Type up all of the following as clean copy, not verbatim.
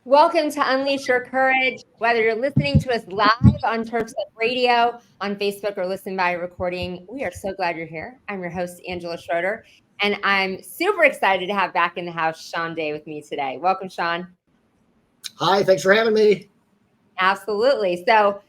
Welcome to Unleash Your Courage. Whether you're listening to us live on Turfs Up Radio, on Facebook, or listen by recording, we are so glad you're here. I'm your host, Angela Schroeder, and I'm super excited to have back in the house Shawn Day with me today. Welcome, Shawn. Hi, thanks for having me. Absolutely. So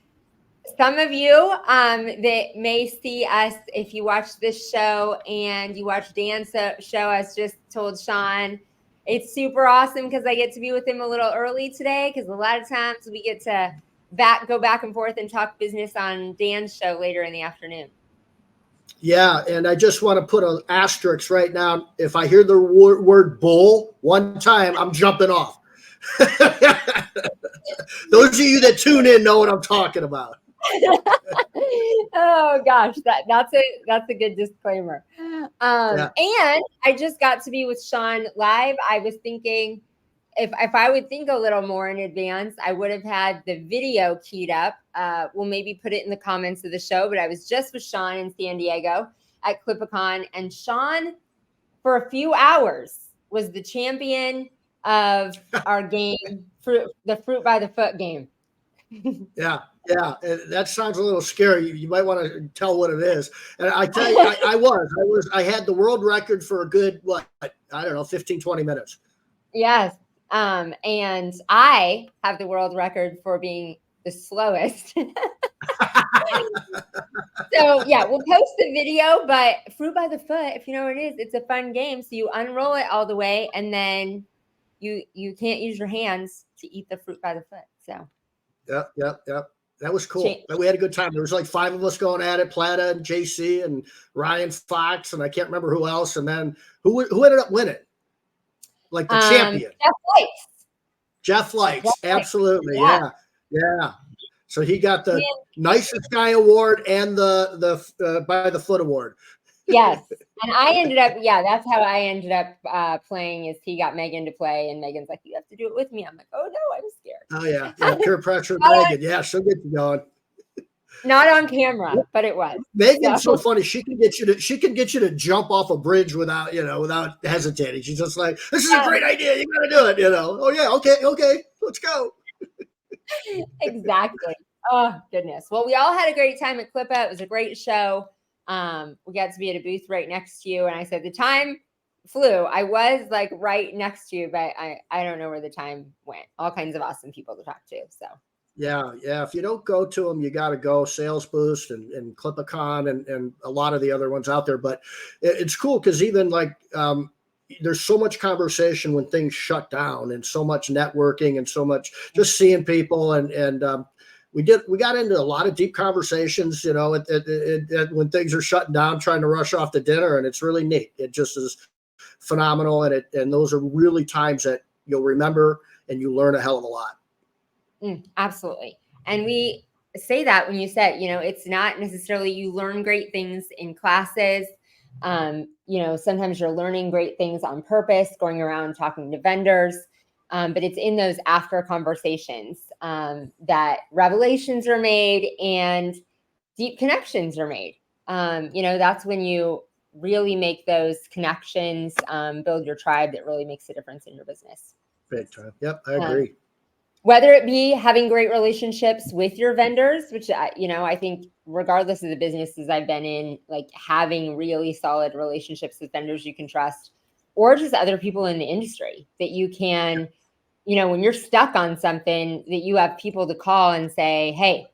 some of you that may see us, if you watch this show and you watch Dan's show, I just told Shawn, it's super awesome because I get to be with him a little early today because a lot of times we get to go back and forth and talk business on Dan's show later in the afternoon. Yeah, and I just want to put an asterisk right now. If I hear the word bull one time, I'm jumping off. Those of you that tune in know what I'm talking about. Oh gosh, that's a good disclaimer. And I just got to be with Shawn live. I was thinking if I would think a little more in advance, I would have had the video keyed up. We'll maybe put it in the comments of the show, but I was just with Shawn in San Diego at Clip-A-Con, and Shawn for a few hours was the champion of our game, the fruit by the foot game. Yeah. That sounds a little scary. You might want to tell what it is. And I tell you, I had the world record for a good, 15, 20 minutes. Yes. And I have the world record for being the slowest. So yeah, we'll post the video, but fruit by the foot, if you know what it is, it's a fun game. So you unroll it all the way and then you can't use your hands to eat the fruit by the foot. So Yep. That was cool. We had a good time. There was like 5 of us going at it, Plata and JC and Ryan Fox, and I can't remember who else. And then who ended up winning? Like the champion. Jeff Likes. Absolutely. Yeah. So he got the nicest guy award and the by the foot award. Yes. And I ended up, that's how I ended up playing is he got Megan to play and Megan's like, you have to do it with me. I'm like, oh no, I'm scared. Oh yeah. Peer pressure. Megan. Yeah. She'll get you going. Not on camera, but it was. Megan's so funny. She can get you to jump off a bridge without hesitating. She's just like, this is a great idea. You got to do it. Oh yeah. Okay. Let's go. Exactly. Oh goodness. Well, we all had a great time at Clip-A. It was a great show. We got to be at a booth right next to you. And I said, the time flew. I was like right next to you, but I don't know where the time went. All kinds of awesome people to talk to. So yeah. If you don't go to them, you got to go. Sales Boost and Clip-A-Con and a lot of the other ones out there. But it's cool because even like there's so much conversation when things shut down and so much networking and so much just seeing people and we got into a lot of deep conversations, when things are shutting down, trying to rush off to dinner, and it's really neat. It just is phenomenal, and those are really times that you'll remember and you learn a hell of a lot. Absolutely. And we say that when you said, it's not necessarily you learn great things in classes. Sometimes you're learning great things on purpose, going around talking to vendors. But it's in those after conversations that revelations are made and deep connections are made. That's when you really make those connections, build your tribe that really makes a difference in your business. Big time. Yep, I agree. Whether it be having great relationships with your vendors, which, I think regardless of the businesses I've been in, like having really solid relationships with vendors you can trust, or just other people in the industry that you can, when you're stuck on something, that you have people to call and say, hey,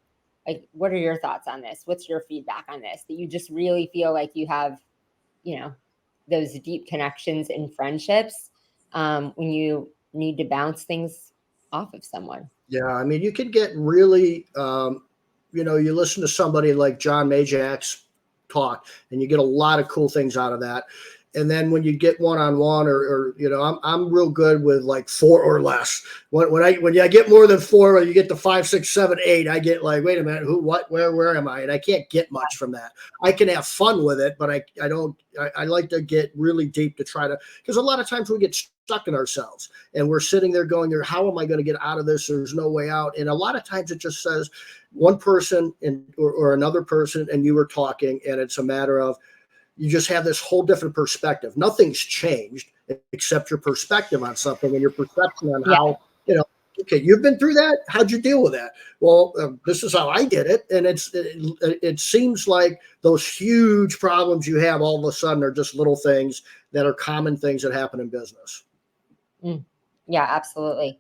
like, what are your thoughts on this? What's your feedback on this? That you just really feel like you have, those deep connections and friendships when you need to bounce things off of someone. Yeah. I mean, you can get really, you listen to somebody like John Majak's talk and you get a lot of cool things out of that. And then when you get one-on-one or I'm real good with like 4 or less. When I get more than 4 or you get to 5, 6, 7, 8, I get like, wait a minute, who, what, where am I? And I can't get much from that. I can have fun with it, but I like to get really deep to try to, because a lot of times we get stuck in ourselves and we're sitting there going, how am I going to get out of this? There's no way out. And a lot of times it just says one person or another person and you were talking, and it's a matter of, you just have this whole different perspective. Nothing's changed except your perspective on something and your perception on how, Okay, you've been through that. How'd you deal with that? Well, this is how I did it, and it seems like those huge problems you have all of a sudden are just little things that are common things that happen in business. Yeah, absolutely.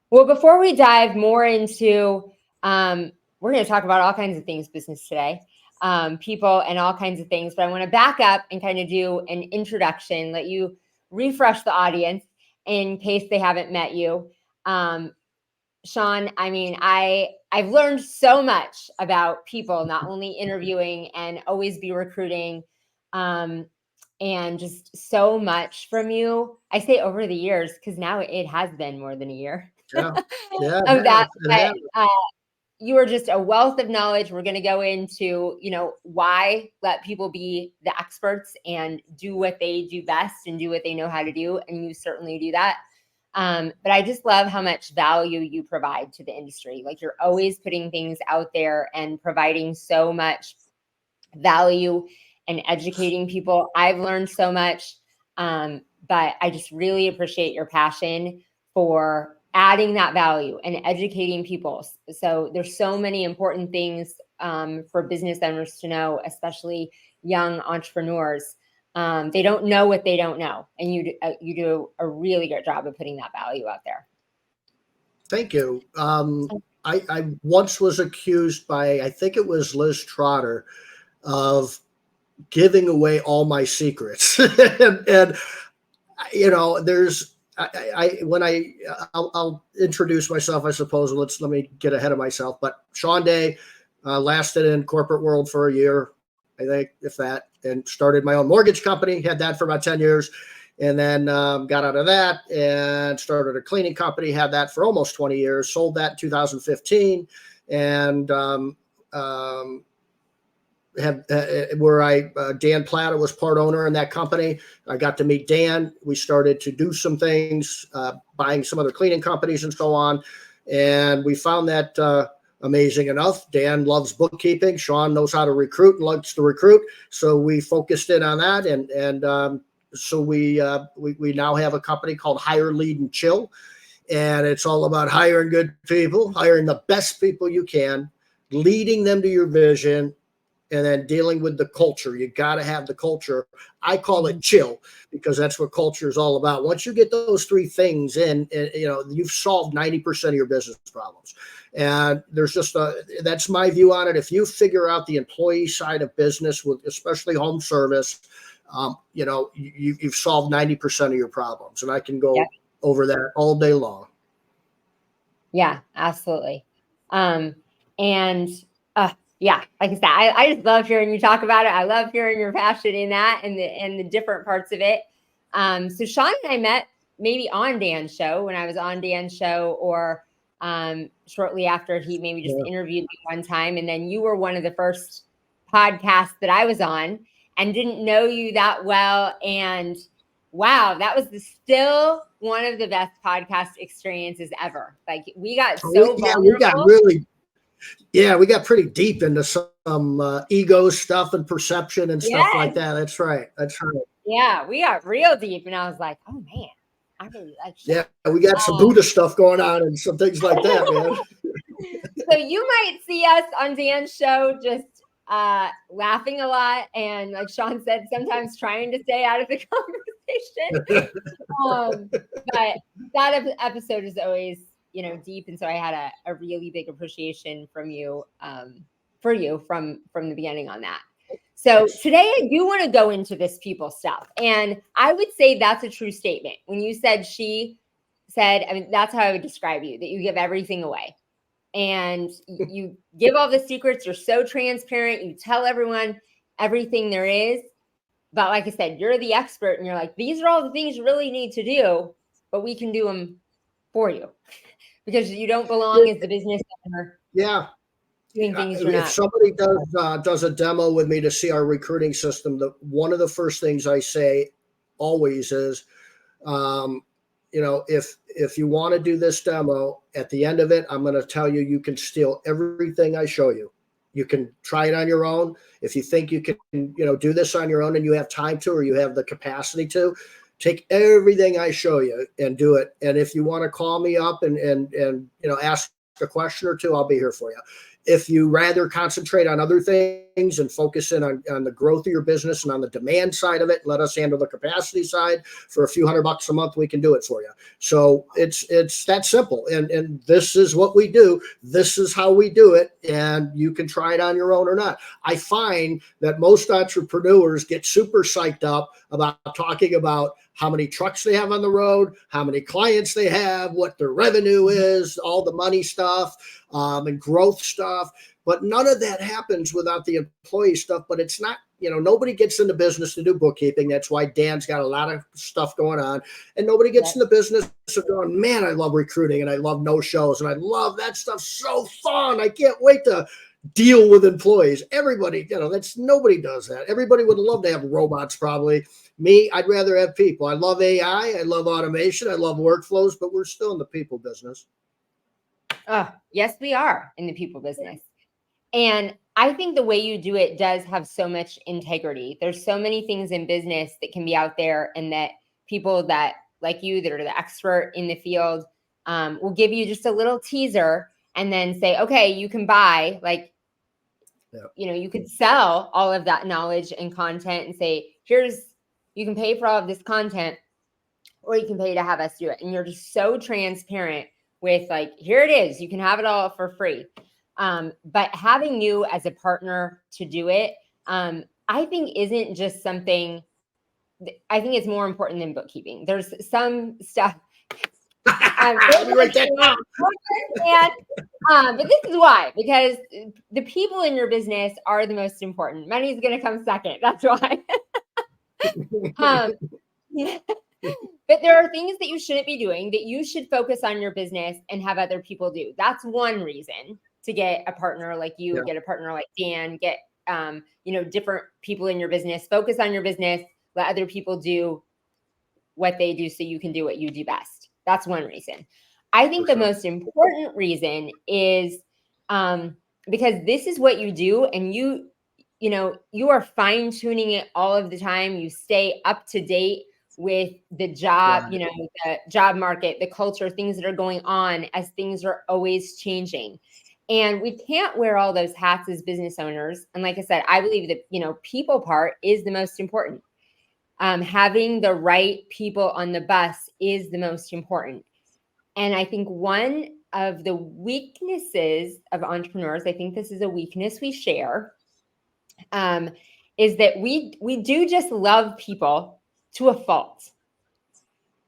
Well, before we dive more into, we're going to talk about all kinds of things business today, people and all kinds of things. But I want to back up and kind of do an introduction, let you refresh the audience in case they haven't met you. Shawn, I mean, I've learned so much about people, not only interviewing and always be recruiting, and just so much from you. I say over the years because now it has been more than a year Yeah, yeah, of that. it But you are just a wealth of knowledge. We're going to go into, why let people be the experts and do what they do best and do what they know how to do. And you certainly do that. But I just love how much value you provide to the industry. Like you're always putting things out there and providing so much value and educating people. I've learned so much, but I just really appreciate your passion for adding that value and educating people. So there's so many important things for business owners to know, especially young entrepreneurs. They don't know what they don't know, and you do a really good job of putting that value out there. Thank you. I once was accused by, I think it was Liz Trotter, of giving away all my secrets. and there's, I'll introduce myself, I suppose. Let me get ahead of myself. But Shawn Day lasted in corporate world for a year, I think, if that, and started my own mortgage company, had that for about 10 years. And then got out of that and started a cleaning company, had that for almost 20 years, sold that in 2015. And Dan Plata was part owner in that company. I got to meet Dan. We started to do some things, buying some other cleaning companies and so on. And we found that amazing enough. Dan loves bookkeeping. Shawn knows how to recruit and loves to recruit. So we focused in on that. And so we now have a company called Hire, Lead, and Chill. And it's all about hiring good people, hiring the best people you can, leading them to your vision, and then dealing with the culture. You got to have the culture. I call it chill because that's what culture is all about. Once you get those three things in, you've solved 90% of your business problems. And there's just that's my view on it. If you figure out the employee side of business, with especially home service, you've solved 90% of your problems. And I can go over that all day long. Yeah, absolutely. Yeah, like I said, I just love hearing you talk about it. I love hearing your passion in that and the different parts of it. So Shawn and I met maybe on Dan's show, when I was on Dan's show, or shortly after he maybe just interviewed me one time. And then you were one of the first podcasts that I was on and didn't know you that well. And wow, that was still one of the best podcast experiences ever. Like we got so vulnerable. We got pretty deep into some ego stuff and perception and stuff like that. That's right. Yeah, we got real deep, and I was like, oh man, I really like Shawn. Yeah, we got some Buddha stuff going on and some things like that, man. So you might see us on Dan's show just laughing a lot, and like Shawn said, sometimes trying to stay out of the conversation. But that episode is always deep, and so I had a really big appreciation from you for you from the beginning on that. So today I do want to go into this people stuff, and I would say that's a true statement. When you said she said, I mean, that's how I would describe you, that you give everything away and you give all the secrets. You're so transparent. You tell everyone everything there is. But like I said, you're the expert, and you're like, these are all the things you really need to do, but we can do them for you. Because you don't belong as the business owner. Yeah. Doing things you're if not. somebody does a demo with me to see our recruiting system, one of the first things I say always is, if you want to do this demo, at the end of it, I'm going to tell you can steal everything I show you. You can try it on your own. If you think you can, do this on your own and you have time to, or you have the capacity to, Take everything I show you and do it. And if you want to call me up and ask a question or two, I'll be here for you. If you rather concentrate on other things and focus in on the growth of your business and on the demand side of it, let us handle the capacity side. For a few $100 a month, we can do it for you. So it's that simple. And this is what we do. This is how we do it. And you can try it on your own or not. I find that most entrepreneurs get super psyched up about talking about how many trucks they have on the road, how many clients they have, what their revenue is, all the money stuff, and growth stuff. But none of that happens without the employee stuff. But it's not, nobody gets in the business to do bookkeeping. That's why Dan's got a lot of stuff going on. And nobody gets in the business of going, man, I love recruiting and I love no-shows and I love that stuff. So fun. I can't wait to deal with employees. Everybody, nobody does that. Everybody would love to have robots probably. Me, I'd rather have people. I love AI. I love automation. I love workflows, but we're still in the people business. Oh, yes, we are in the people business. And I think the way you do it does have so much integrity. There's so many things in business that can be out there, and that people that like you, that are the expert in the field, will give you just a little teaser and then say, okay, you can buy, you could sell all of that knowledge and content and say, you can pay for all of this content, or you can pay to have us do it. And you're just so transparent with here it is, you can have it all for free. But having you as a partner to do it, I think isn't just something, I think it's more important than bookkeeping. There's some stuff. Let me write that down. But this is why, because the people in your business are the most important. Money is going to come second. That's why. But there are things that you shouldn't be doing, that you should focus on your business and have other people do. That's one reason to get a partner like you, get a partner like Dan, get different people in your business. Focus on your business, let other people do what they do so you can do what you do best. That's one reason. I think the most important reason is because this is what you do, and you are fine-tuning it all of the time. You stay up to date with the job, the job market, the culture, things that are going on, as things are always changing. And we can't wear all those hats as business owners. And like I said, I believe that, people part is the most important. Having the right people on the bus is the most important. And I think one of the weaknesses of entrepreneurs, I think this is a weakness we share, is that we do just love people to a fault.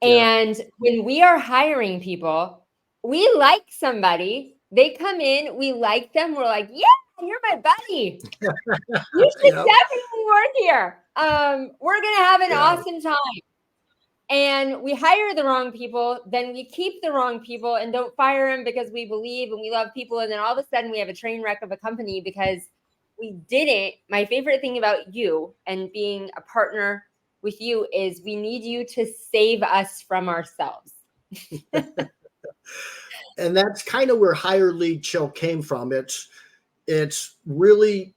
And when we are hiring people, we like somebody, they come in, we like them, we're like, yeah, you're my buddy. You should definitely work here. We're going to have an awesome time. And we hire the wrong people, then we keep the wrong people and don't fire them because we believe and we love people. And then all of a sudden we have a train wreck of a company because we didn't. My favorite thing about you and being a partner with you is we need you to save us from ourselves. And that's kind of where Hire Lead Chill came from. It's really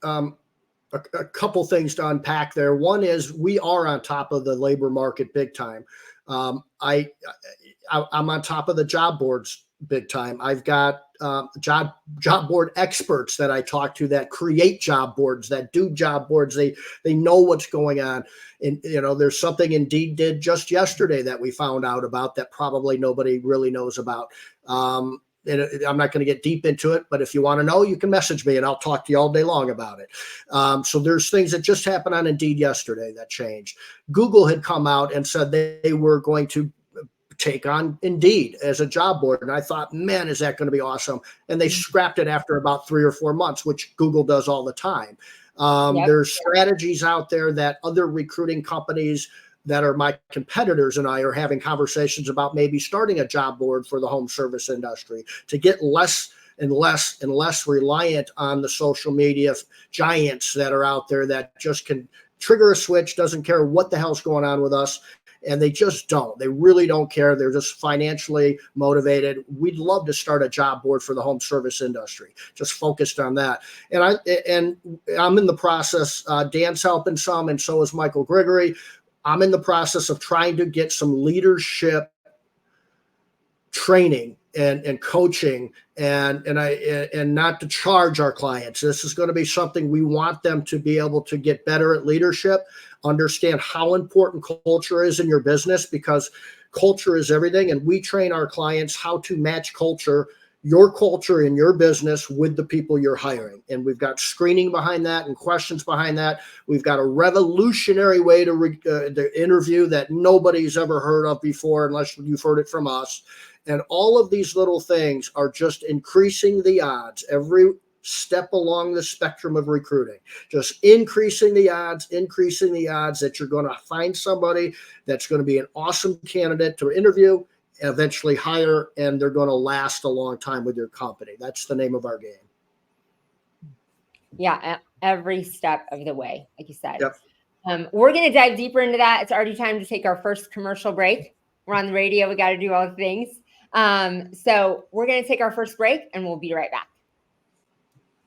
a couple things to unpack there. One is we are on top of the labor market big time. I'm on top of the job boards big time. I've got job board experts that I talk to that create job boards, that do job boards. They know what's going on. And, there's something Indeed did just yesterday that we found out about that probably nobody really knows about. And I'm not going to get deep into it, but if you want to know, you can message me and I'll talk to you all day long about it. So there's things that just happened on Indeed yesterday that changed. Google had come out and said they were going to take on Indeed as a job board. And I thought, man, is that going to be awesome? And they scrapped it after about 3 or 4 months, which Google does all the time. There's strategies out there that other recruiting companies that are my competitors and I are having conversations about maybe starting a job board for the home service industry to get less and less and less reliant on the social media giants that are out there that just can trigger a switch, doesn't care what the hell's going on with us. And they just don't. They really don't care. They're just financially motivated. We'd love to start a job board for the home service industry, just focused on that. And I'm in the process. Dan's helping some, and so is Michael Gregory. I'm in the process of trying to get some leadership training and coaching and not to charge our clients. This is going to be something we want them to be able to get better at leadership, understand how important culture is in your business, because culture is everything. And we train our clients how to match your culture in your business with the people you're hiring. And we've got screening behind that and questions behind that. We've got a revolutionary way to interview that nobody's ever heard of before, unless you've heard it from us. And all of these little things are just increasing the odds every step along the spectrum of recruiting, just increasing the odds that you're going to find somebody that's going to be an awesome candidate to interview, eventually hire, and they're going to last a long time with your company. That's the name of our game. Yeah, every step of the way, like you said. Yep. We're going to dive deeper into that. It's already time to take our first commercial break. We're on the radio. We got to do all the things. So we're going to take our first break, and we'll be right back.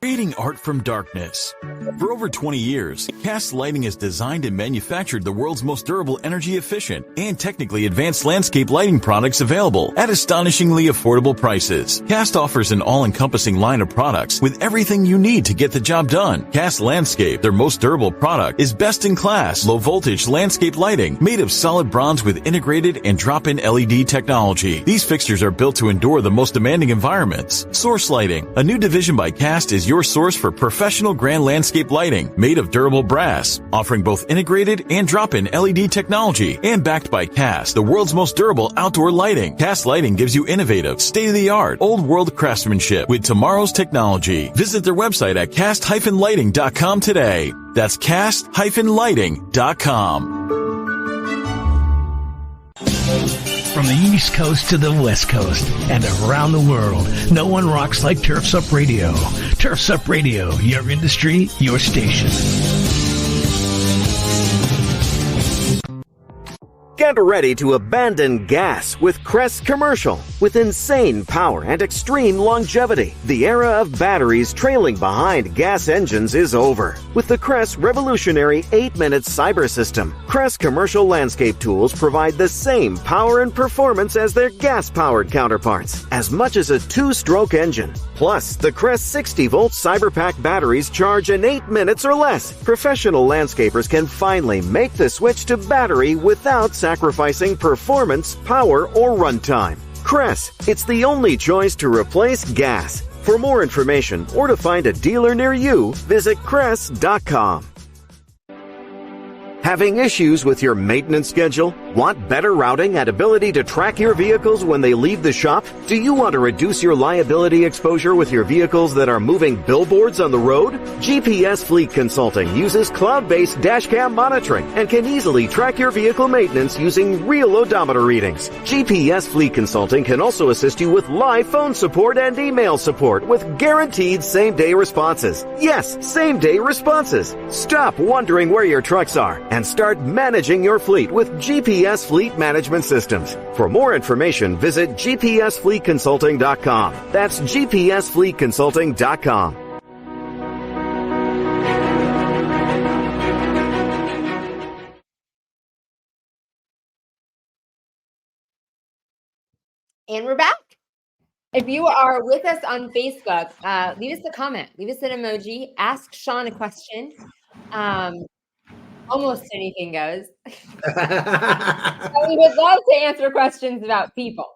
Creating art from darkness. For over 20 years, Cast Lighting has designed and manufactured the world's most durable, energy-efficient, and technically advanced landscape lighting products available at astonishingly affordable prices. Cast offers an all-encompassing line of products with everything you need to get the job done. Cast Landscape, their most durable product, is best-in-class, low-voltage landscape lighting made of solid bronze with integrated and drop-in LED technology. These fixtures are built to endure the most demanding environments. Source Lighting, a new division by Cast, is your source for professional grand landscape lighting made of durable brass, offering both integrated and drop-in LED technology, and backed by Cast, the world's most durable outdoor lighting. Cast Lighting gives you innovative, state-of-the-art, old-world craftsmanship with tomorrow's technology. Visit their website at cast-lighting.com today. That's cast-lighting.com. From the East Coast to the West Coast and around the world, no one rocks like Turf's Up Radio. Turf's Up Radio, your industry, your station. Get ready to abandon gas with Crest Commercial. With insane power and extreme longevity, the era of batteries trailing behind gas engines is over. With the Crest revolutionary 8-minute cyber system, Crest Commercial landscape tools provide the same power and performance as their gas-powered counterparts, as much as a 2-stroke engine. Plus, the Crest 60-volt CyberPack batteries charge in 8 minutes or less. Professional landscapers can finally make the switch to battery without sacrificing performance, power, or runtime. Crest, it's the only choice to replace gas. For more information or to find a dealer near you, visit Crest.com. Having issues with your maintenance schedule? Want better routing and ability to track your vehicles when they leave the shop? Do you want to reduce your liability exposure with your vehicles that are moving billboards on the road? GPS Fleet Consulting uses cloud-based dashcam monitoring and can easily track your vehicle maintenance using real odometer readings. GPS Fleet Consulting can also assist you with live phone support and email support with guaranteed same-day responses. Yes, same-day responses. Stop wondering where your trucks are and start managing your fleet with GPS Fleet Management Systems. For more information, visit gpsfleetconsulting.com. That's gpsfleetconsulting.com. And we're back. If you are with us on Facebook, leave us a comment, leave us an emoji, ask Shawn a question. Almost anything goes. We would love to answer questions about people.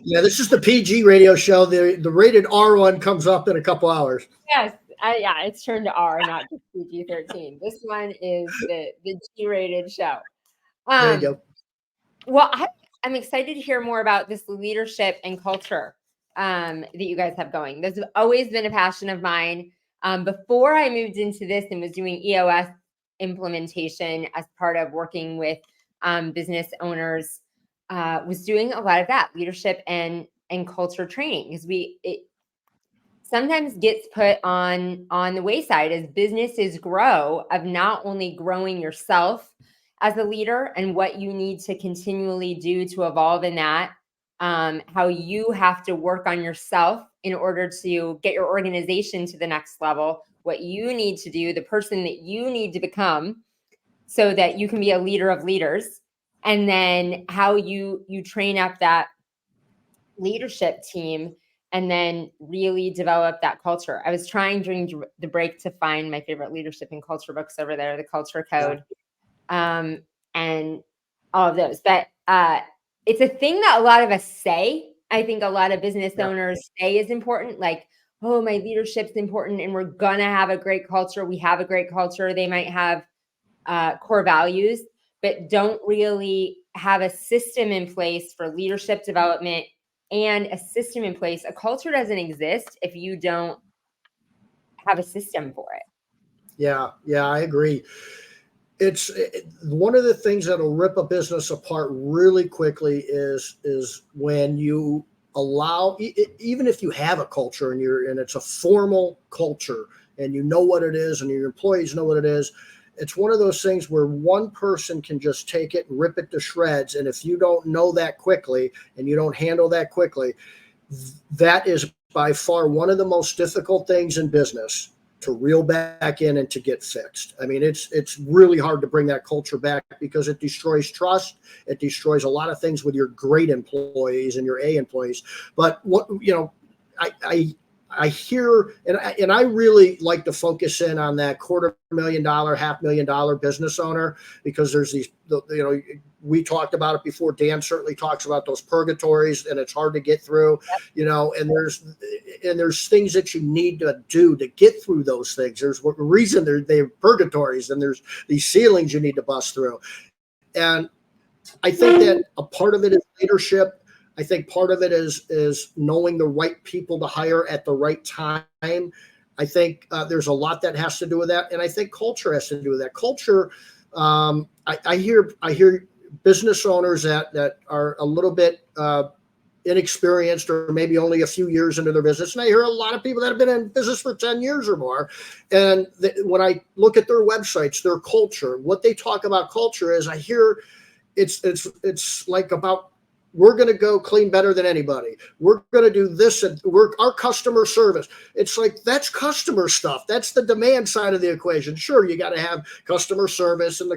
Yeah, this is the PG radio show. The rated R one comes up in a couple hours. Yes, yeah, it's turned to R, not just PG-13. This one is the G-rated show. There you go. Well, I'm excited to hear more about this leadership and culture that you guys have going. This has always been a passion of mine. Before I moved into this and was doing EOS implementation as part of working with business owners, was doing a lot of that leadership and culture training, because it sometimes gets put on the wayside as businesses grow, of not only growing yourself as a leader and what you need to continually do to evolve in that, how you have to work on yourself in order to get your organization to the next level, what you need to do, the person that you need to become, so that you can be a leader of leaders, and then how you train up that leadership team and then really develop that culture. I was trying during the break to find my favorite leadership and culture books over there, the Culture Code, and all of those. But it's a thing that a lot of us say. I think a lot of business owners say is important, like, oh, my leadership's important and we're going to have a great culture. We have a great culture. They might have core values, but don't really have a system in place for leadership development and a system in place. A culture doesn't exist if you don't have a system for it. Yeah, I agree. It's one of the things that'll rip a business apart really quickly is when you allow, even if you have a culture and it's a formal culture and you know what it is and your employees know what it is. It's one of those things where one person can just take it and rip it to shreds. And if you don't know that quickly and you don't handle that quickly, that is by far one of the most difficult things in business to reel back in and to get fixed. I mean, it's really hard to bring that culture back because it destroys trust. It destroys a lot of things with your great employees and your A employees. But what, I hear, and I really like to focus in on that $250,000, $500,000 business owner, because there's these, we talked about it before. Dan certainly talks about those purgatories, and it's hard to get through, and there's things that you need to do to get through those things. There's a reason they're purgatories, and there's these ceilings you need to bust through. And I think that a part of it is leadership. I think part of it is knowing the right people to hire at the right time. I think there's a lot that has to do with that, and I think culture has to do with that. Culture. I hear business owners that are a little bit inexperienced or maybe only a few years into their business, and I hear a lot of people that have been in business for 10 years or more. And when I look at their websites, their culture, what they talk about culture is, I hear it's like about, we're going to go clean better than anybody. We're going to do this, and our customer service. It's like, that's customer stuff. That's the demand side of the equation. Sure, you got to have customer service and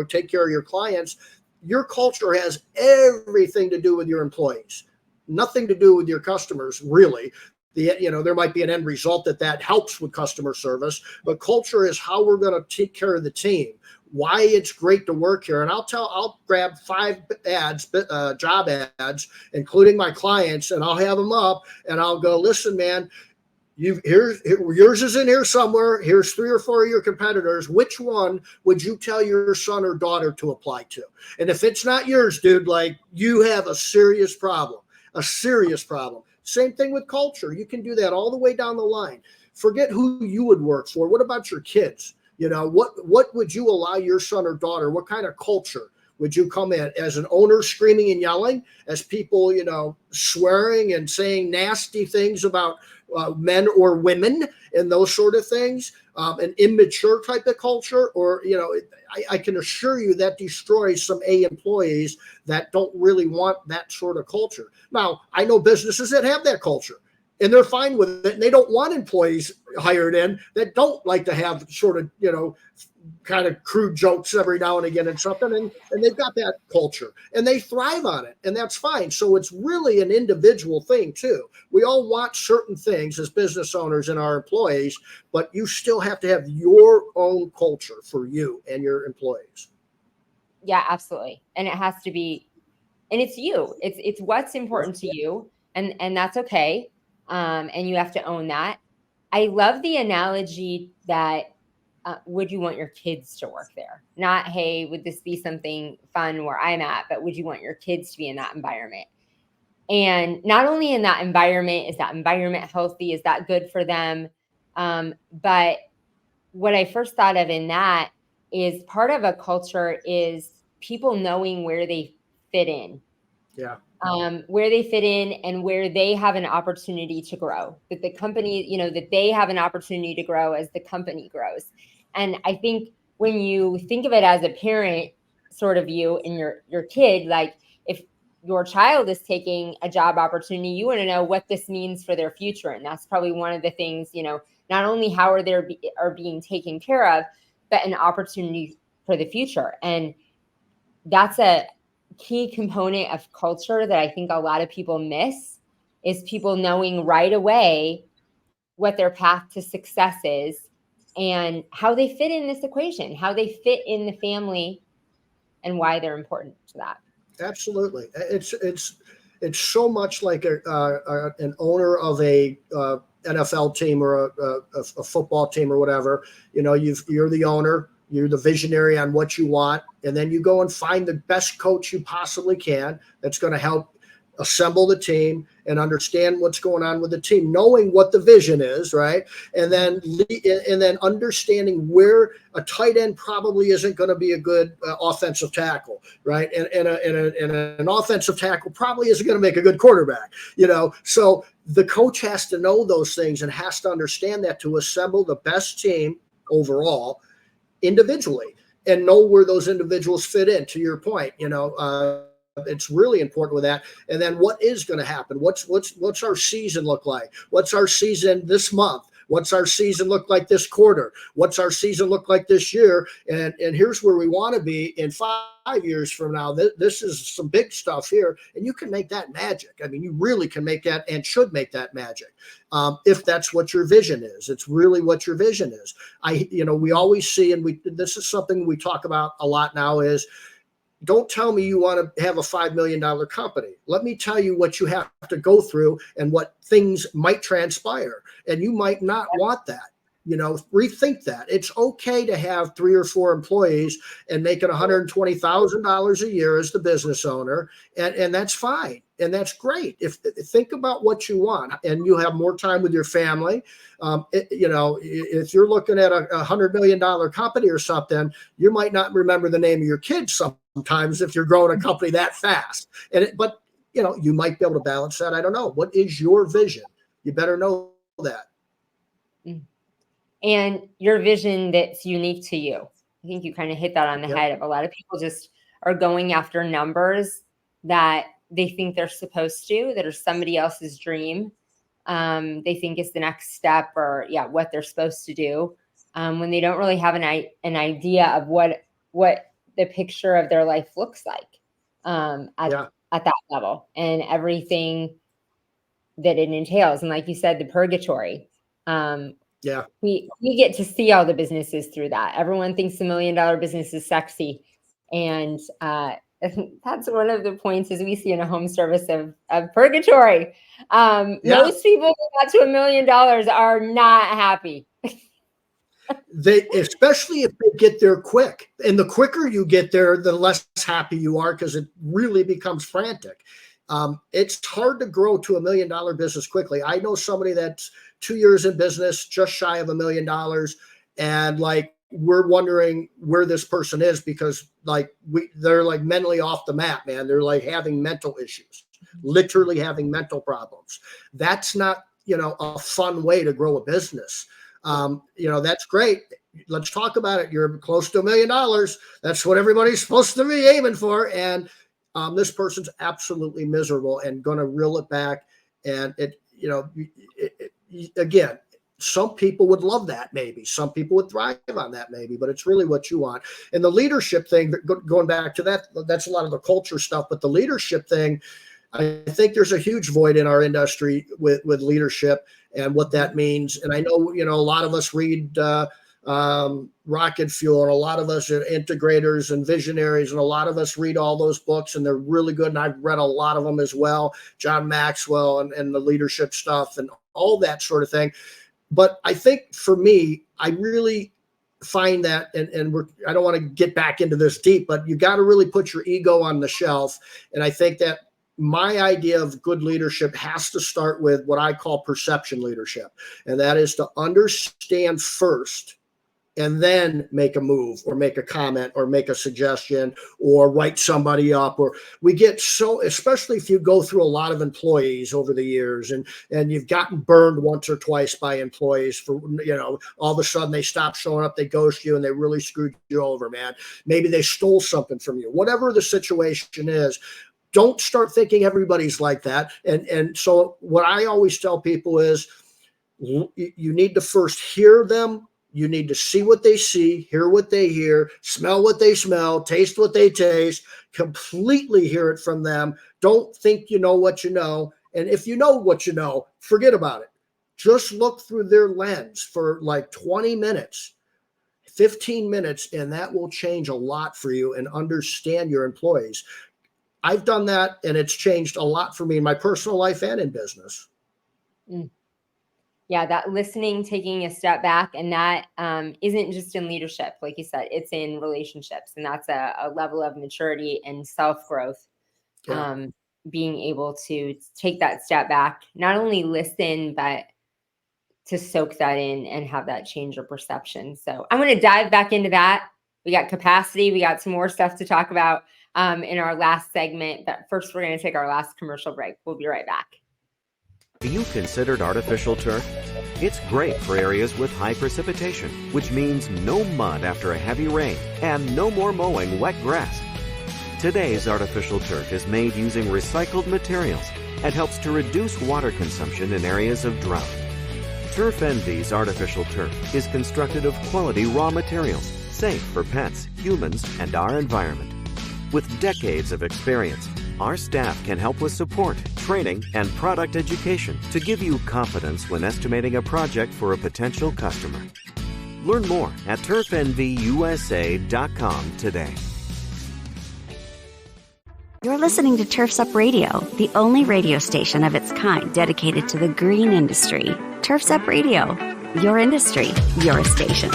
take care of your clients. Your culture has everything to do with your employees, nothing to do with your customers, really. There might be an end result that helps with customer service, but culture is how we're going to take care of the team. Why it's great to work here. And I'll grab 5 ads, job ads, including my clients, and I'll have them up, and I'll go, listen, man, yours is in here somewhere. Here's 3 or 4 of your competitors. Which one would you tell your son or daughter to apply to? And if it's not yours, dude, like, you have a serious problem. Same thing with culture. You can do that all the way down the line. Forget who you would work for. What about your kids? What would you allow your son or daughter? What kind of culture would you come in as an owner, screaming and yelling, as people, swearing and saying nasty things about men or women and those sort of things, an immature type of culture? Or, I can assure you that destroys some A employees that don't really want that sort of culture. Now, I know businesses that have that culture, and they're fine with it, and they don't want employees hired in that don't like to have sort of, kind of crude jokes every now and again and something, and they've got that culture, and they thrive on it, and that's fine. So it's really an individual thing too. We all want certain things as business owners and our employees, but you still have to have your own culture for you and your employees. Yeah, absolutely. And it has to be, and it's you. It's what's important to you, and that's okay. And you have to own that. I love the analogy that would you want your kids to work there? Not, hey, would this be something fun where I'm at, but would you want your kids to be in that environment? And not only in that environment, is that environment healthy? Is that good for them? But what I first thought of in that is, part of a culture is people knowing where they fit in. Yeah. Where they fit in and where they have an opportunity to grow, that the company, that they have an opportunity to grow as the company grows. And I think when you think of it as a parent sort of view and your kid, like, if your child is taking a job opportunity, you want to know what this means for their future. And that's probably one of the things, not only how are being taken care of, but an opportunity for the future. And that's a key component of culture that I think a lot of people miss, is people knowing right away what their path to success is and how they fit in this equation, how they fit in the family, and why they're important to that. Absolutely. It's so much like an owner of a NFL team or a football team or whatever. You know, you're the owner, you're the visionary on what you want, and then you go and find the best coach you possibly can that's going to help assemble the team and understand what's going on with the team, knowing what the vision is, right? And then understanding where a tight end probably isn't going to be a good offensive tackle, right? And an offensive tackle probably isn't going to make a good quarterback, you know? So the coach has to know those things and has to understand that to assemble the best team overall individually and know where those individuals fit in, to your point, you know. It's really important with that. And then what is going to happen? What's our season look like? What's our season this month? What's our season look like this quarter? What's our season look like this year? And here's where we want to be in 5 years from now. This is some big stuff here, and you can make that magic. I mean, you really can make that and should make that magic if that's what your vision is. It's really what your vision is. We always see, and this is something we talk about a lot now, is don't tell me you want to have a $5 million company. Let me tell you what you have to go through and what things might transpire. And you might not want that. You know, rethink that. It's okay to have 3 or 4 employees and making $120,000 a year as the business owner. And that's fine. And that's great. Think about what you want and you have more time with your family. If you're looking at a $100 million company or something, you might not remember the name of your kids sometimes if you're growing a company that fast. But you might be able to balance that. I don't know. What is your vision? You better know that. And your vision that's unique to you. I think you kind of hit that on the head. Of a lot of people just are going after numbers that they think they're supposed to, that are somebody else's dream. They think is the next step or what they're supposed to do. When they don't really have an idea of what the picture of their life looks like at that level and everything that it entails. And like you said, the purgatory. We get to see all the businesses through that. Everyone thinks $1 million business is sexy. And that's one of the points as we see in a home service of purgatory. Most people who got to $1 million are not happy. Especially if they get there quick. And the quicker you get there, the less happy you are because it really becomes frantic. It's hard to grow to $1 million business quickly. I know somebody that's 2 years in business, just shy of $1 million. And we're wondering where this person is because they're mentally off the map, man. They're having mental issues, literally having mental problems. That's not, a fun way to grow a business. That's great. Let's talk about it. You're close to $1 million. That's what everybody's supposed to be aiming for. And this person's absolutely miserable and going to reel it back. And again, some people would love that. Maybe some people would thrive on that, maybe, but it's really what you want. And the leadership thing, going back to that, that's a lot of the culture stuff, but the leadership thing, I think there's a huge void in our industry with leadership and what that means. And I know, a lot of us read Rocket Fuel, and a lot of us are integrators and visionaries, and a lot of us read all those books, and they're really good. And I've read a lot of them as well, John Maxwell and the leadership stuff and all that sort of thing. But I think for me, I really find that, and I don't want to get back into this deep, but you got to really put your ego on the shelf. And I think that my idea of good leadership has to start with what I call perception leadership. And that is to understand first and then make a move or make a comment or make a suggestion or write somebody up. Or we get so, especially if you go through a lot of employees over the years and you've gotten burned once or twice by employees for, all of a sudden they stop showing up, they ghost you, and they really screwed you over, man. Maybe they stole something from you. Whatever the situation is, don't start thinking everybody's like that. And so what I always tell people is you need to first hear them You need to see what they see, hear what they hear, smell what they smell, taste what they taste, completely hear it from them. Don't think you know what you know. And if you know what you know, forget about it. Just look through their lens for like 20 minutes, 15 minutes, and that will change a lot for you and understand your employees. I've done that, and it's changed a lot for me in my personal life and in business. Yeah, that listening, taking a step back, and that isn't just in leadership, like you said, it's in relationships, and that's a level of maturity and self-growth. Yeah. Being able to take that step back, not only listen, but to soak that in and have that change of perception. So I'm going to dive back into that. We got capacity. We got some more stuff to talk about in our last segment. But first, we're going to take our last commercial break. We'll be right back. Have you considered artificial turf? It's great for areas with high precipitation, which means no mud after a heavy rain and no more mowing wet grass. Today's artificial turf is made using recycled materials and helps to reduce water consumption in areas of drought. Turf Envy's artificial turf is constructed of quality raw materials, safe for pets, humans, and our environment. With decades of experience, our staff can help with support, training, and product education to give you confidence when estimating a project for a potential customer. Learn more at turfenvyusa.com today. You're listening to Turf's Up Radio, the only radio station of its kind dedicated to the green industry. Turf's Up Radio, your industry, your station.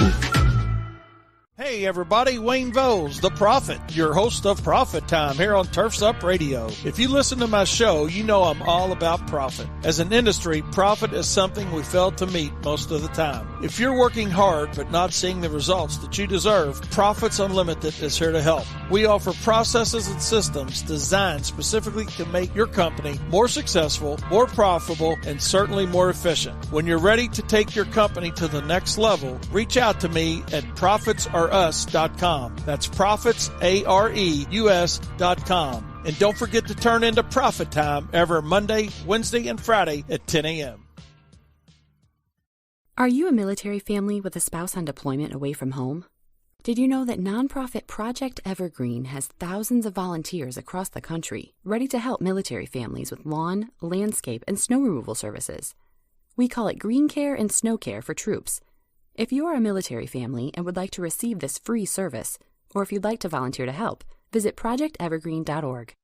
Hey everybody, Wayne Voles, the Prophet, your host of Profit Time here on Turf's Up Radio. If you listen to my show, you know I'm all about profit. As an industry, profit is something we fail to meet most of the time. If you're working hard but not seeing the results that you deserve, Profits Unlimited is here to help. We offer processes and systems designed specifically to make your company more successful, more profitable, and certainly more efficient. When you're ready to take your company to the next level, reach out to me at profitsareus.com. That's profitsareus.com. And don't forget to turn into Profit Time every Monday, Wednesday, and Friday at 10 a.m. Are you a military family with a spouse on deployment away from home? Did you know that nonprofit Project Evergreen has thousands of volunteers across the country ready to help military families with lawn, landscape, and snow removal services? We call it Green Care and Snow Care for troops. If you are a military family and would like to receive this free service, or if you'd like to volunteer to help, visit projectevergreen.org.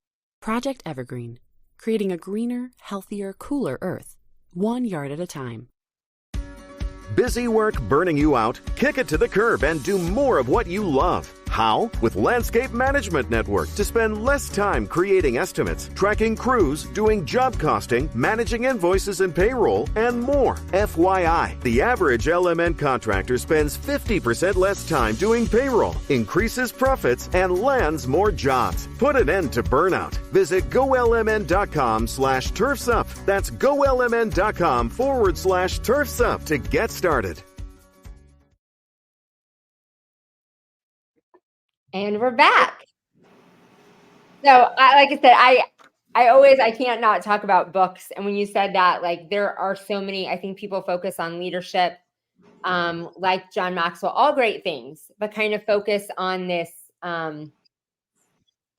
Project Evergreen, creating a greener, healthier, cooler Earth, 1 yard at a time. Busy work burning you out? Kick it to the curb and do more of what you love. How? With Landscape Management Network to spend less time creating estimates, tracking crews, doing job costing, managing invoices and payroll, and more. FYI, the average LMN contractor spends 50% less time doing payroll, increases profits, and lands more jobs. Put an end to burnout. Visit golmn.com/turfsup. That's golmn.com/turfsup to get started. And we're back. So, like I said, I can't not talk about books. And when you said that, like there are so many, I think people focus on leadership, like John Maxwell, all great things, but kind of focus on this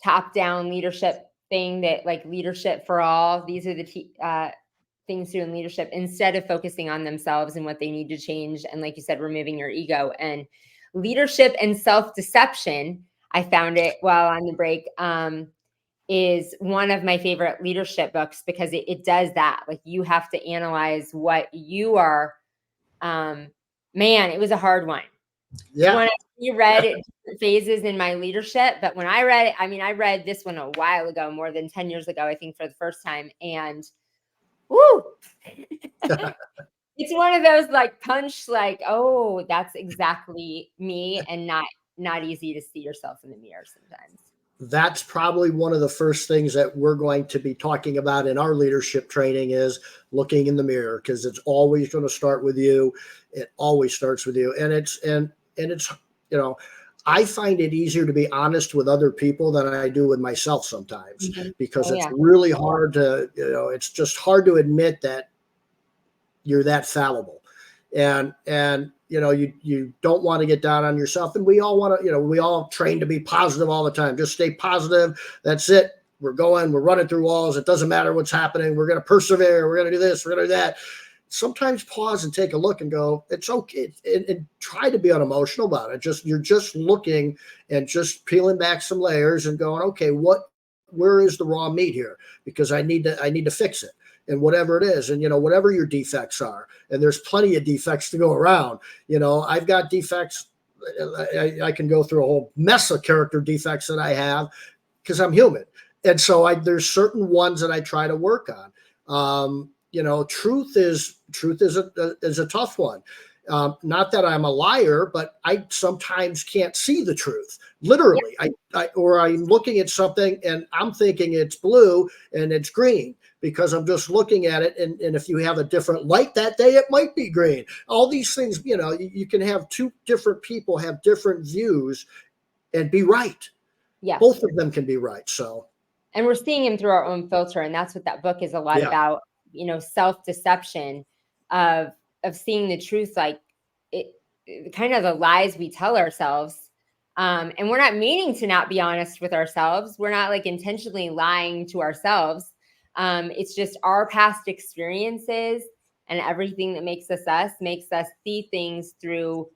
top-down leadership thing that like leadership for all. These are the things to do in leadership instead of focusing on themselves and what they need to change. And like you said, removing your ego and Leadership and Self-Deception, I found it while on the break, is one of my favorite leadership books because it does that. Like you have to analyze what you are. Man, it was a hard one. Yeah. When I read it, different phases in my leadership, but when I read it, I read this one a while ago, more than 10 years ago, I think for the first time. And woo, it's one of those like punch, like, oh, that's exactly me, and not easy to see yourself in the mirror sometimes. That's probably one of the first things that we're going to be talking about in our leadership training is looking in the mirror, because it's always going to start with you. It always starts with you. And it's, you know, I find it easier to be honest with other people than I do with myself sometimes, because it's really hard to, it's just hard to admit that you're that fallible. And you don't want to get down on yourself. And we all want to, we all train to be positive all the time. Just stay positive. That's it. We're running through walls. It doesn't matter what's happening. We're going to persevere. We're going to do this. We're going to do that. Sometimes pause and take a look and go, it's okay. And try to be unemotional about it. You're just looking and just peeling back some layers and going, okay, where is the raw meat here? Because I need to fix it. And whatever it is, and whatever your defects are, and there's plenty of defects to go around. I've got defects. I can go through a whole mess of character defects that I have because I'm human, and so there's certain ones that I try to work on. Truth is a tough one. Not that I'm a liar, but I sometimes can't see the truth. Literally, or I'm looking at something and I'm thinking it's blue and it's green because I'm just looking at it. And if you have a different light that day, it might be green. All these things, you can have two different people have different views and be right. Yeah, both of them can be right. So, and we're seeing him through our own filter, and that's what that book is a lot about. Self-deception of seeing the truth, like it kind of the lies we tell ourselves. And we're not meaning to not be honest with ourselves. We're not like intentionally lying to ourselves. It's just our past experiences and everything that makes us see things through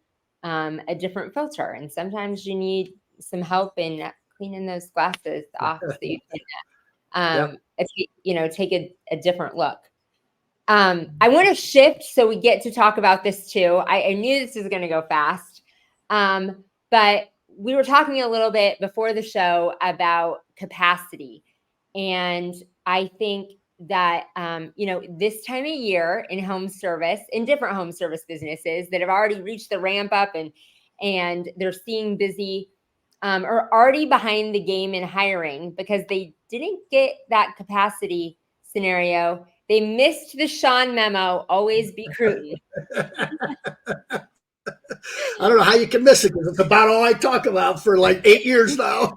a different filter. And sometimes you need some help in cleaning those glasses off so you can take a different look. I want to shift so we get to talk about this too. I knew this was going to go fast. But we were talking a little bit before the show about capacity. And I think that, this time of year in home service, in different home service businesses that have already reached the ramp up and they're seeing busy, are already behind the game in hiring because they didn't get that capacity scenario. They missed the Shawn memo, always be prudent. I don't know how you can miss it because it's about all I talk about for like 8 years now.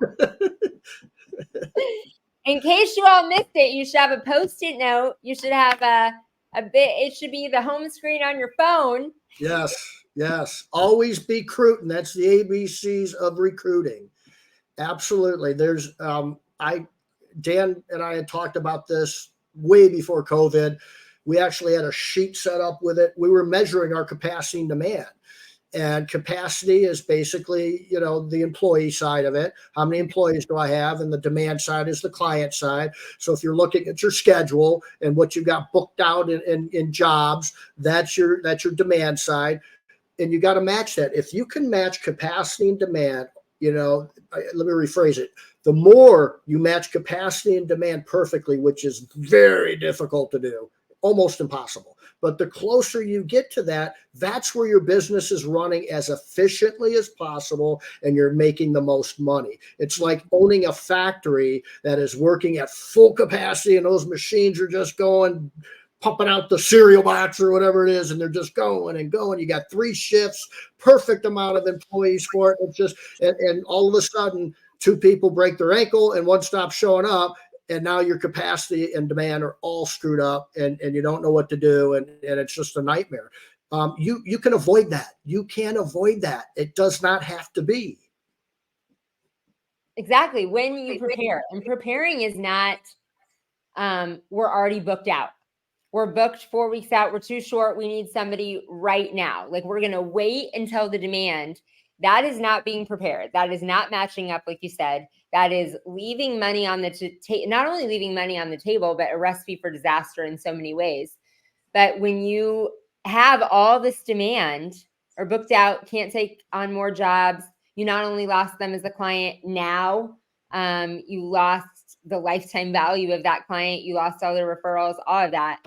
In case you all missed it, you should have a Post-it note. You should have it should be the home screen on your phone. Yes. Always be recruiting. That's the ABCs of recruiting. Absolutely. There's Dan and I had talked about this way before COVID. We actually had a sheet set up with it. We were measuring our capacity and demand. And capacity is basically, the employee side of it. How many employees do I have? And the demand side is the client side. So if you're looking at your schedule and what you got booked out in jobs, that's your demand side. And you got to match that. If you can match capacity and demand, let me rephrase it. The more you match capacity and demand perfectly, which is very difficult to do, almost impossible. But the closer you get to that, that's where your business is running as efficiently as possible and you're making the most money. It's like owning a factory that is working at full capacity and those machines are just going, pumping out the cereal box or whatever it is, and they're just going and going. You got 3 shifts, perfect amount of employees for it. It's just, and all of a sudden, 2 people break their ankle and one stops showing up. And now your capacity and demand are all screwed up and you don't know what to do. And it's just a nightmare. You can avoid that. You can avoid that. It does not have to be. Exactly. When you prepare, and preparing is not, we're already booked out. We're booked 4 weeks out. We're too short. We need somebody right now. Like we're going to wait until the demand. That is not being prepared. That is not matching up, like you said. That is leaving money on the table, not only leaving money on the table, but a recipe for disaster in so many ways. But when you have all this demand or booked out, can't take on more jobs, you not only lost them as a client now, you lost the lifetime value of that client. You lost all the referrals, all of that.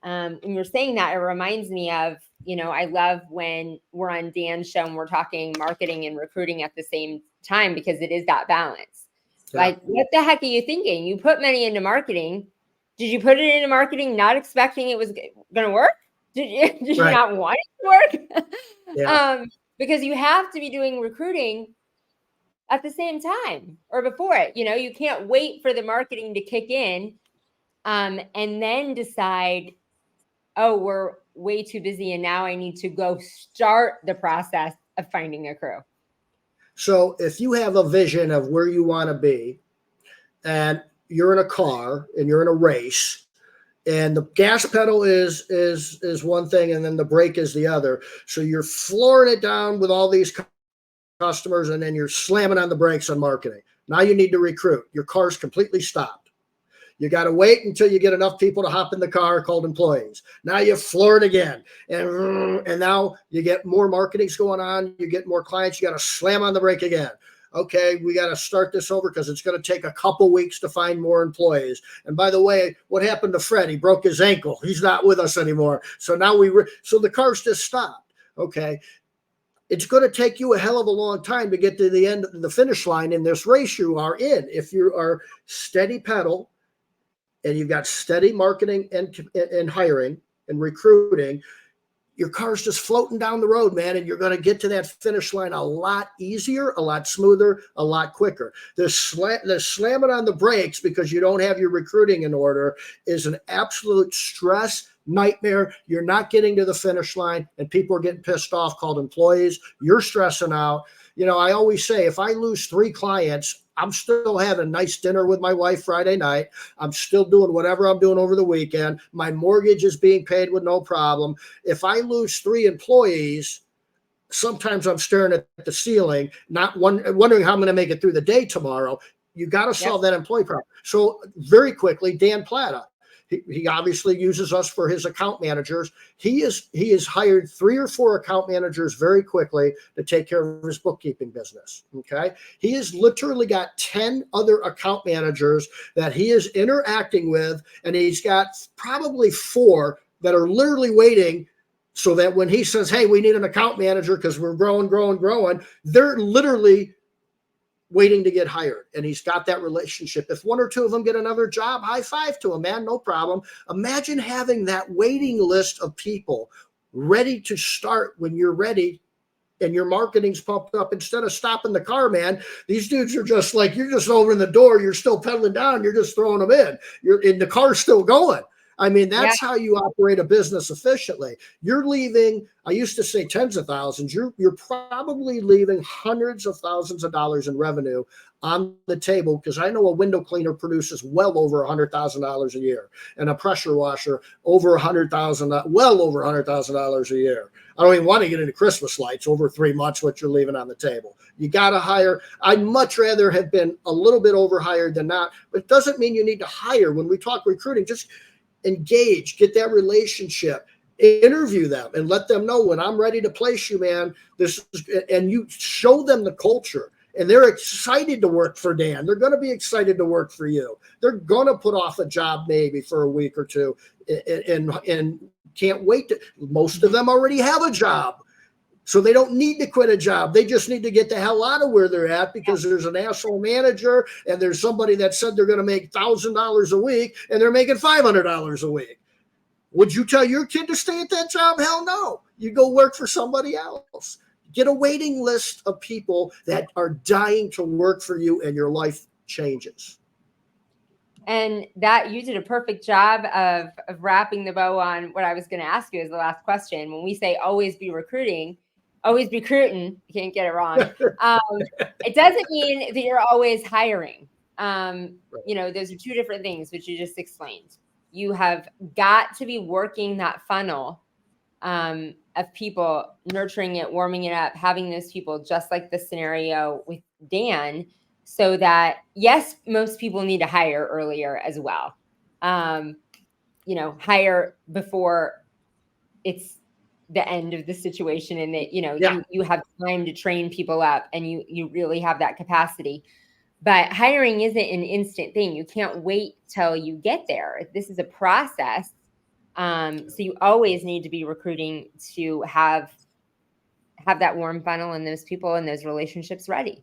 And you're saying that, it reminds me of, I love when we're on Dan's show and we're talking marketing and recruiting at the same time, because it is that balance. Yeah. Like, what the heck are you thinking? You put money into marketing. Did you put it into marketing not expecting it was going to work? Did you not want it to work? Yeah. Because you have to be doing recruiting at the same time or before it. You can't wait for the marketing to kick in and then decide, oh, we're way too busy and now I need to go start the process of finding a crew? So if you have a vision of where you want to be, and you're in a car and you're in a race, and the gas pedal is one thing and then the brake is the other. So you're flooring it down with all these customers, and then you're slamming on the brakes on marketing. Now you need to recruit. Your car's completely stopped. You got to wait until you get enough people to hop in the car called employees. Now you floor it again. And now you get more marketings going on. You get more clients. You got to slam on the brake again. Okay, we got to start this over because it's going to take a couple weeks to find more employees. And by the way, what happened to Fred? He broke his ankle. He's not with us anymore. So now so the car's just stopped. Okay. It's going to take you a hell of a long time to get to the end of the finish line in this race you are in. If you are steady pedal, and you've got steady marketing and hiring and recruiting, your car's just floating down the road, man, and you're going to get to that finish line a lot easier, a lot smoother, a lot quicker. The slamming on the brakes because you don't have your recruiting in order is an absolute stress nightmare. You're not getting to the finish line, and people are getting pissed off, called employees. You're stressing out. You know, I always say, if I lose 3 clients, I'm still having a nice dinner with my wife Friday night. I'm still doing whatever I'm doing over the weekend. My mortgage is being paid with no problem. If I lose 3 employees, sometimes I'm staring at the ceiling, not wondering how I'm going to make it through the day tomorrow. You got to solve that employee problem. So very quickly, Dan Plata, he obviously uses us for his account managers. He has hired 3 or 4 account managers very quickly to take care of his bookkeeping business. Okay. He has literally got 10 other account managers that he is interacting with. And he's got probably 4 that are literally waiting, so that when he says, hey, we need an account manager because we're growing, they're literally waiting to get hired. And he's got that relationship. If 1 or 2 of them get another job, high five to him, man, no problem. Imagine having that waiting list of people ready to start when you're ready and your marketing's pumped up. Instead of stopping the car, man, these dudes are just like, you're just over in the door, you're still pedaling down, you're just throwing them in. You're in the car's still going. I mean, that's how you operate a business efficiently. You're leaving, I used to say tens of thousands, you're probably leaving hundreds of thousands of dollars in revenue on the table, because I know a window cleaner produces well over $100,000 a year, and a pressure washer over $100,000, well over $100,000 a year. I don't even want to get into Christmas lights over 3 months, what you're leaving on the table. You got to hire. I'd much rather have been a little bit overhired than not, but it doesn't mean you need to hire. When we talk recruiting, just engage, get that relationship, interview them, and let them know, when I'm ready to place you, man, and you show them the culture, and they're excited to work for Dan. They're going to be excited to work for you. They're going to put off a job maybe for a week or 2 and can't wait most of them already have a job. So they don't need to quit a job. They just need to get the hell out of where they're at, because there's an asshole manager, and there's somebody that said they're going to make $1,000 a week and they're making $500 a week. Would you tell your kid to stay at that job? Hell no. You go work for somebody else. Get a waiting list of people that are dying to work for you, and your life changes. And that you did a perfect job of wrapping the bow on what I was going to ask you as the last question. When we say always be recruiting, you can't get it wrong. It doesn't mean that you're always hiring. You know, those are 2 different things, which you just explained. You have got to be working that funnel of people, nurturing it, warming it up, having those people, just like the scenario with Dan, so that, yes, most people need to hire earlier as well. You know, hire before it's the end of the situation, and that, you know, you have time to train people up, and you really have that capacity. But hiring isn't an instant thing. You can't wait till you get there. This is a process. So you always need to be recruiting to have that warm funnel and those people and those relationships ready.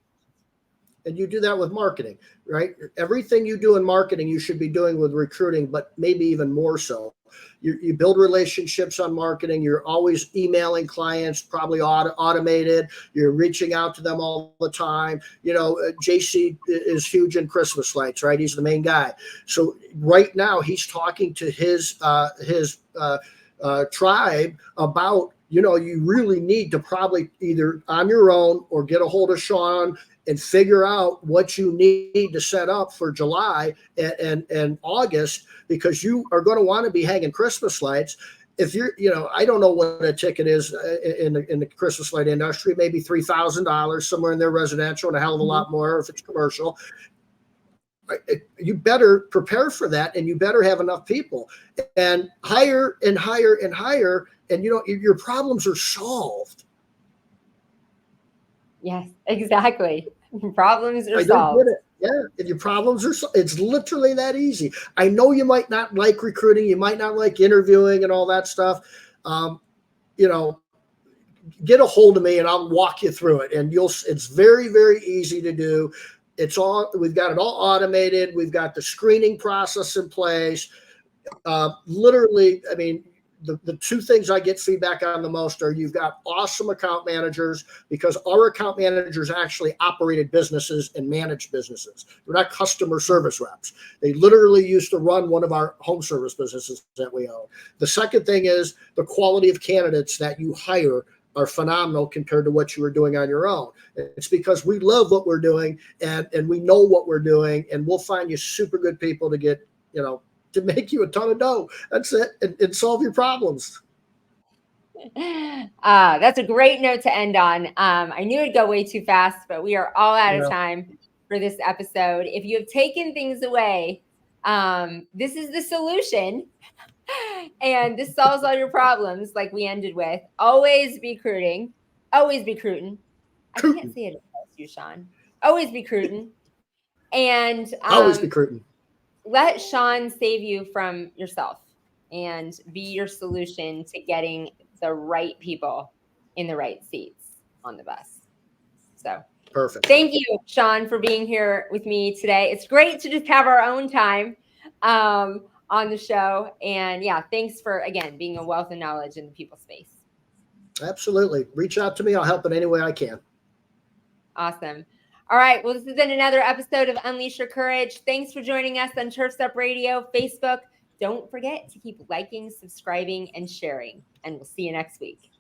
And you do that with marketing, right? Everything you do in marketing, you should be doing with recruiting, but maybe even more so. You build relationships on marketing. You're always emailing clients, probably automated. You're reaching out to them all the time. You know, JC is huge in Christmas lights, right? He's the main guy. So right now he's talking to his tribe about, you really need to probably either on your own or get a hold of Shawn and figure out what you need to set up for July and August, because you are going to want to be hanging Christmas lights. If you're, I don't know what a ticket is in the Christmas light industry, maybe $3,000 somewhere in there residential, and a hell of a lot more if it's commercial. You better prepare for that, and you better have enough people and hire and hire and hire, and your problems are solved. Yes, exactly. Problems are solved. Yeah, if your problems are it's literally that easy. I know you might not like recruiting, you might not like interviewing and all that stuff. Get a hold of me and I'll walk you through it, and it's very, very easy to do. We've got it all automated. We've got the screening process in place. Literally, I mean, the two things I get feedback on the most are you've got awesome account managers, because our account managers actually operated businesses and managed businesses. They're not customer service reps. They literally used to run one of our home service businesses that we own. The second thing is the quality of candidates that you hire are phenomenal compared to what you were doing on your own. It's because we love what we're doing, and we know what we're doing, and we'll find you super good people to get, to make you a ton of dough. That's it. And solve your problems. That's a great note to end on. I knew it'd go way too fast, but we are all out of time for this episode. If you have taken things away, this is the solution. And this solves all your problems, like we ended with. Always be recruiting. Always be recruiting. I can't say it as well as you, Shawn. Always be recruiting. And always be recruiting. Let Shawn save you from yourself and be your solution to getting the right people in the right seats on the bus. So perfect. Thank you, Shawn, for being here with me today. It's great to just have our own time on the show. And yeah, thanks for, again, being a wealth of knowledge in the people space. Absolutely. Reach out to me. I'll help in any way I can. Awesome. All right. Well, this has been another episode of Unleash Your Courage. Thanks for joining us on Turfs Up Radio, Facebook. Don't forget to keep liking, subscribing, and sharing. And we'll see you next week.